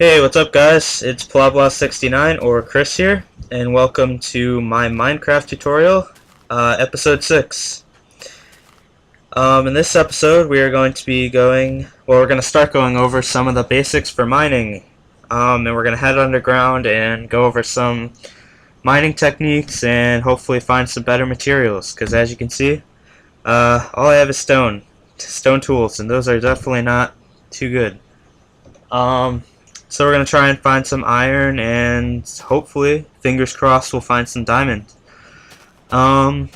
Hey, what's up guys? It's Plabla69 or Chris here, and welcome to my Minecraft tutorial, episode 6. In this episode we are going to be we're going to start going over some of the basics for mining, and we're going to head underground and go over some mining techniques and hopefully find some better materials, because as you can see, all I have is stone tools, and those are definitely not too good. So we're going to try and find some iron, and hopefully, fingers crossed, we'll find some diamond. So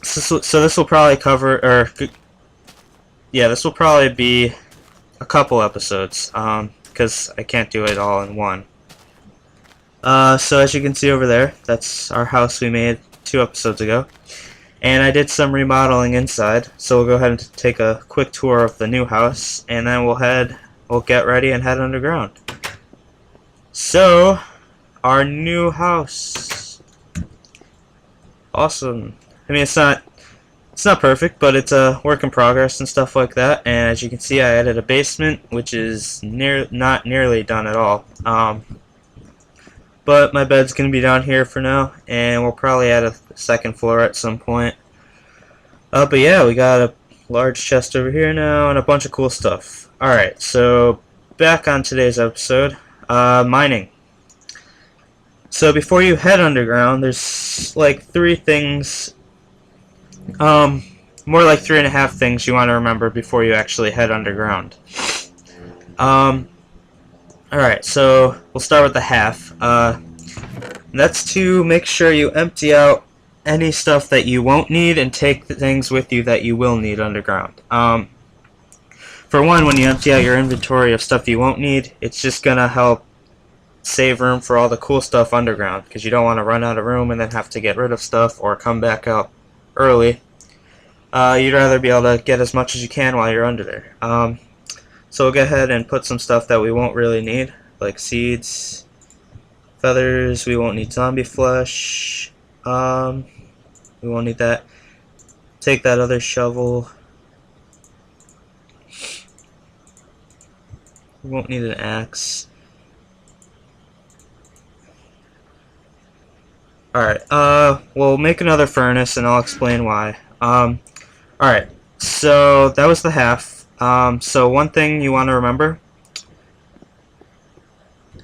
this will probably this will probably be a couple episodes, because I can't do it all in one. So as you can see over there, that's our house we made 2 episodes ago. And I did some remodeling inside, so we'll go ahead and take a quick tour of the new house, and then we'll get ready and head underground. So, our new house. Awesome. I mean, it's not perfect, but it's a work in progress and stuff like that. And as you can see, I added a basement, which is not nearly done at all. But my bed's gonna be down here for now, and we'll probably add a second floor at some point. But yeah, we got a large chest over here now, and a bunch of cool stuff. Alright, so back on today's episode, mining. So before you head underground, there's like 3 things, more like 3.5 things you want to remember before you actually head underground. Alright, so we'll start with the half. That's to make sure you empty out any stuff that you won't need and take the things with you that you will need underground. For one, when you empty out your inventory of stuff you won't need, it's just gonna help save room for all the cool stuff underground, because you don't want to run out of room and then have to get rid of stuff or come back up early. You'd rather be able to get as much as you can while you're under there. So we'll go ahead and put some stuff that we won't really need, like seeds, feathers. We won't need zombie flesh. We won't need that. Take that other shovel. We won't need an axe. Alright, we'll make another furnace and I'll explain why. Alright, so that was the half. So one thing you want to remember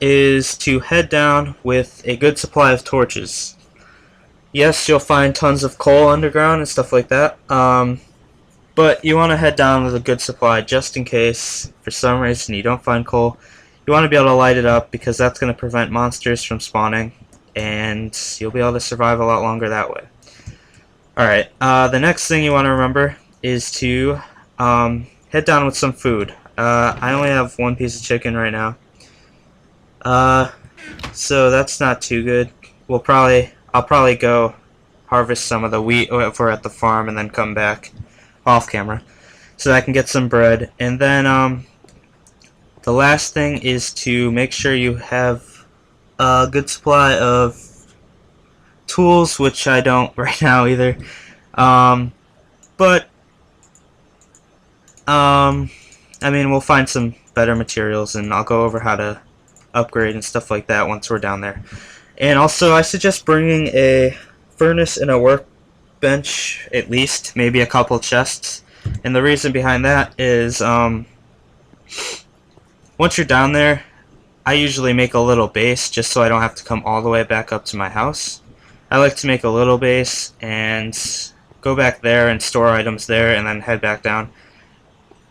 is to head down with a good supply of torches. Yes, you'll find tons of coal underground and stuff like that, but you want to head down with a good supply just in case for some reason you don't find coal. You want to be able to light it up, because that's going to prevent monsters from spawning, and you'll be able to survive a lot longer that way. Alright, the next thing you want to remember is to head down with some food. I only have 1 piece of chicken right now, so that's not too good. I'll probably go harvest some of the wheat if we're at the farm and then come back off camera so that I can get some bread. And then the last thing is to make sure you have a good supply of tools, which I don't right now either. I mean, we'll find some better materials, and I'll go over how to upgrade and stuff like that once we're down there. And also, I suggest bringing a furnace and a workbench, at least, maybe a couple chests. And the reason behind that is, once you're down there, I usually make a little base just so I don't have to come all the way back up to my house. I like to make a little base and go back there and store items there and then head back down.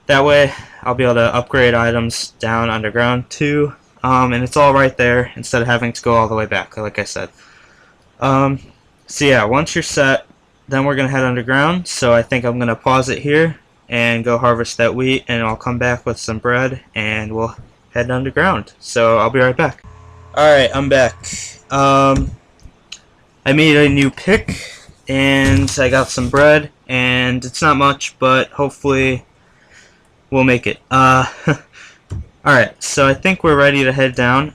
That way, I'll be able to upgrade items down underground too. And it's all right there instead of having to go all the way back, like I said. So yeah, once you're set, then we're going to head underground. So I think I'm going to pause it here and go harvest that wheat, and I'll come back with some bread and we'll head underground. So I'll be right back. Alright, I'm back. I made a new pick and I got some bread, and it's not much, but hopefully we'll make it. Alright, so I think we're ready to head down.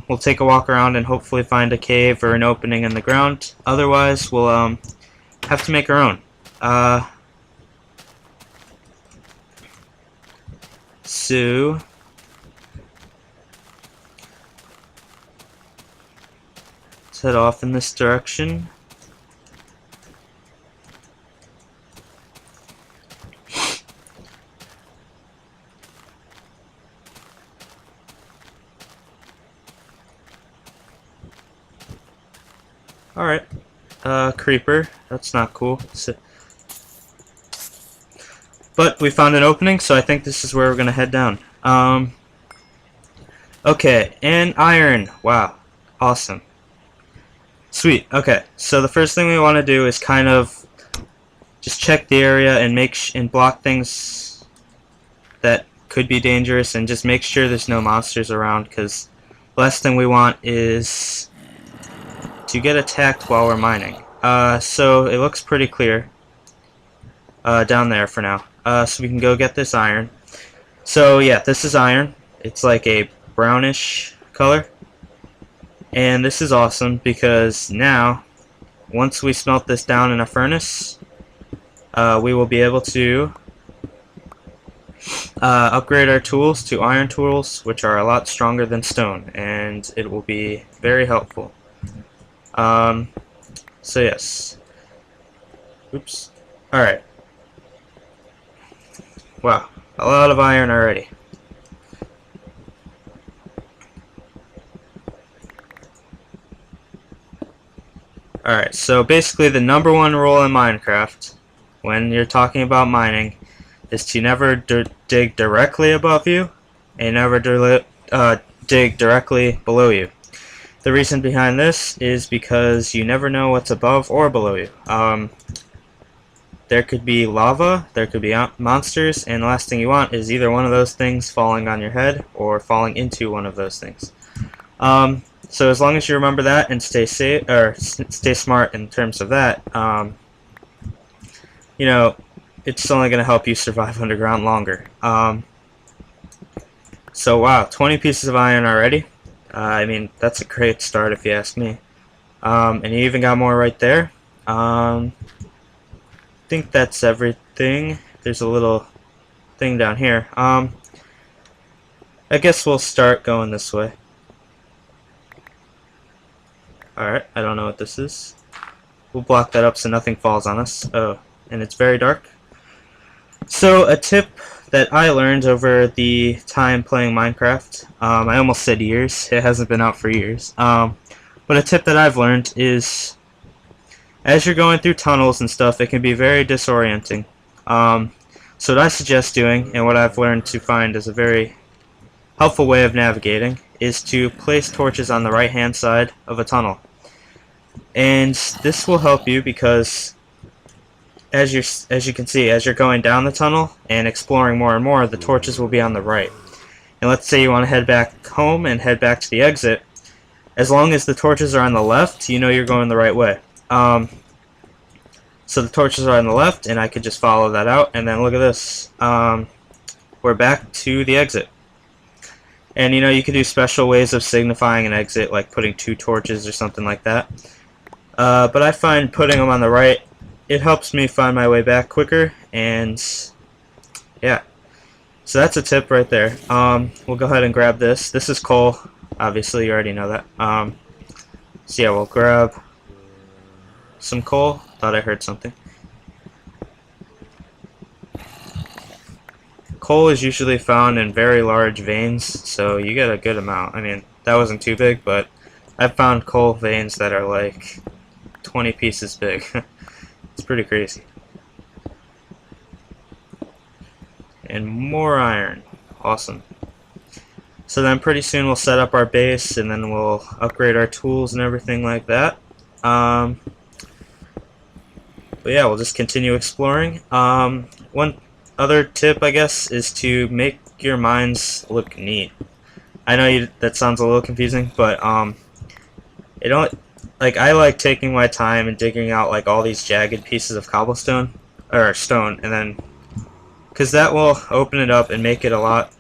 We'll take a walk around and hopefully find a cave or an opening in the ground. Otherwise, we'll have to make our own. So head off in this direction. Alright. Creeper. That's not cool. But we found an opening, so I think this is where we're gonna head down. Okay, and iron. Wow. Awesome. Sweet. Okay, so the first thing we want to do is kind of just check the area and and block things that could be dangerous, and just make sure there's no monsters around, because the last thing we want is to get attacked while we're mining. So it looks pretty clear down there for now. So we can go get this iron. So yeah, this is iron. It's like a brownish color. And this is awesome because now, once we smelt this down in a furnace, we will be able to upgrade our tools to iron tools, which are a lot stronger than stone, and it will be very helpful. So yes. Oops. Alright. Wow. A lot of iron already. Alright, so basically the #1 rule in Minecraft, when you're talking about mining, is to never dig directly above you, and never dig directly below you. The reason behind this is because you never know what's above or below you. There could be lava, there could be monsters, and the last thing you want is either one of those things falling on your head or falling into one of those things. So as long as you remember that and stay safe, or stay smart in terms of that, you know, it's only going to help you survive underground longer. So wow, 20 pieces of iron already. I mean, that's a great start if you ask me. And you even got more right there. I think that's everything. There's a little thing down here. I guess we'll start going this way. Alright, I don't know what this is. We'll block that up so nothing falls on us. Oh, and it's very dark. So, a tip that I learned over the time playing Minecraft, I almost said years, it hasn't been out for years, but a tip that I've learned is, as you're going through tunnels and stuff, it can be very disorienting. So what I suggest doing, and what I've learned to find is a very helpful way of navigating, is to place torches on the right hand side of a tunnel. And this will help you because as you can see, as you're going down the tunnel and exploring more and more, the torches will be on the right. And let's say you want to head back home and head back to the exit. As long as the torches are on the left, you know you're going the right way. So the torches are on the left, and I could just follow that out, and then look at this. We're back to the exit. And you know, you can do special ways of signifying an exit, like putting 2 torches or something like that. But I find putting them on the right, it helps me find my way back quicker, and yeah. So that's a tip right there. We'll go ahead and grab this. This is coal. Obviously, you already know that. So yeah, we'll grab some coal. Thought I heard something. Coal is usually found in very large veins, so you get a good amount. I mean, that wasn't too big, but I've found coal veins that are like 20 pieces big. It's pretty crazy. And more iron. Awesome. So then pretty soon we'll set up our base, and then we'll upgrade our tools and everything like that. But yeah, we'll just continue exploring. One other tip, I guess, is to make your mines look neat. I know that sounds a little confusing, but it don't, like, I like taking my time and digging out like all these jagged pieces of cobblestone or stone, and then because that will open it up and make it a lot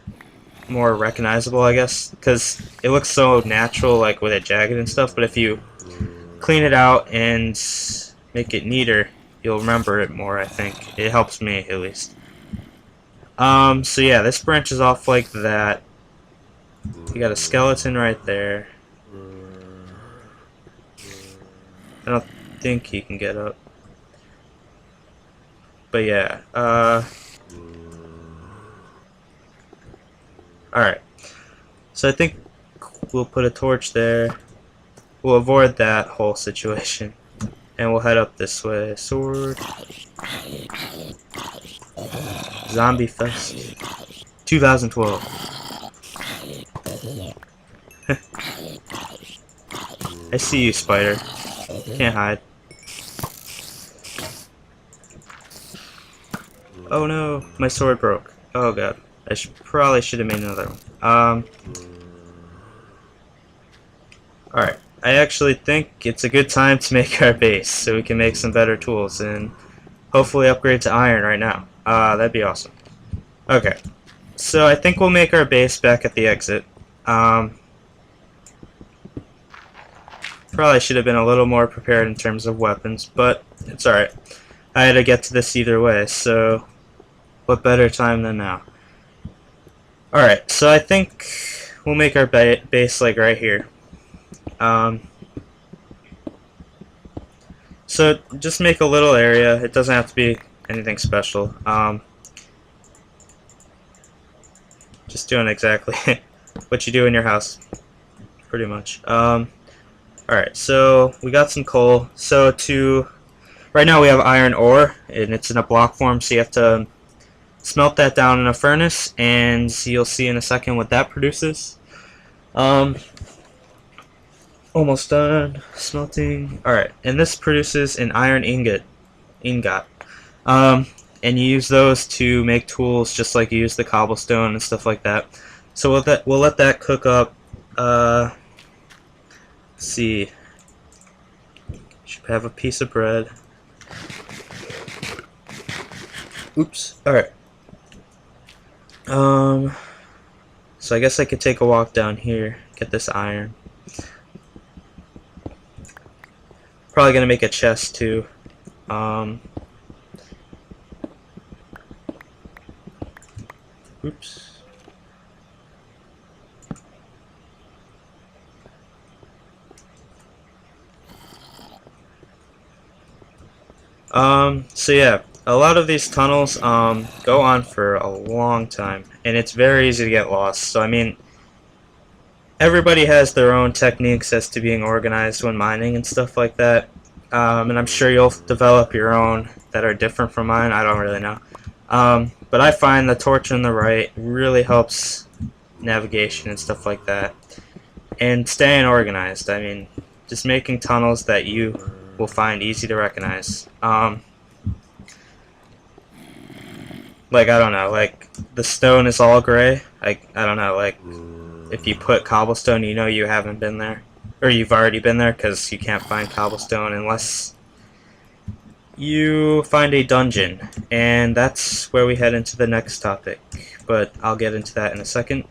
more recognizable, I guess, because it looks so natural, like with it jagged and stuff. But if you clean it out and make it neater, you'll remember it more. I think it helps me at least. So yeah, this branches off like that. You got a skeleton right there. I don't think he can get up. But yeah, alright. So I think we'll put a torch there. We'll avoid that whole situation. And we'll head up this way. Sword. Zombie Fest. 2012. I see you, spider. Can't hide. Oh no, my sword broke. Oh god. I probably should have made another one. Alright. I actually think it's a good time to make our base so we can make some better tools and hopefully upgrade to iron right now. That'd be awesome. Okay. So I think we'll make our base back at the exit. Probably should have been a little more prepared in terms of weapons, but it's alright. I had to get to this either way, so what better time than now? Alright, so I think we'll make our base like right here. So just make a little area. It doesn't have to be anything special. Just doing exactly what you do in your house, pretty much. Alright, so we got some coal. So right now we have iron ore, and it's in a block form, so you have to smelt that down in a furnace, and you'll see in a second what that produces. Almost done smelting. Alright, and this produces an iron ingot. And you use those to make tools just like you use the cobblestone and stuff like that. So we'll let that cook up. Let's see. Should have a piece of bread. Oops. Alright. So I guess I could take a walk down here, get this iron. Probably gonna make a chest too. Oops. So yeah, a lot of these tunnels go on for a long time, and it's very easy to get lost. So I mean, everybody has their own techniques as to being organized when mining and stuff like that. And I'm sure you'll develop your own that are different from mine. I don't really know. But I find the torch on the right really helps navigation and stuff like that. And staying organized. I mean, just making tunnels that you will find easy to recognize. Like, I don't know, like, the stone is all gray. I don't know, like, if you put cobblestone, you know you haven't been there. Or you've already been there, because you can't find cobblestone unless you find a dungeon. And that's where we head into the next topic. But I'll get into that in a second.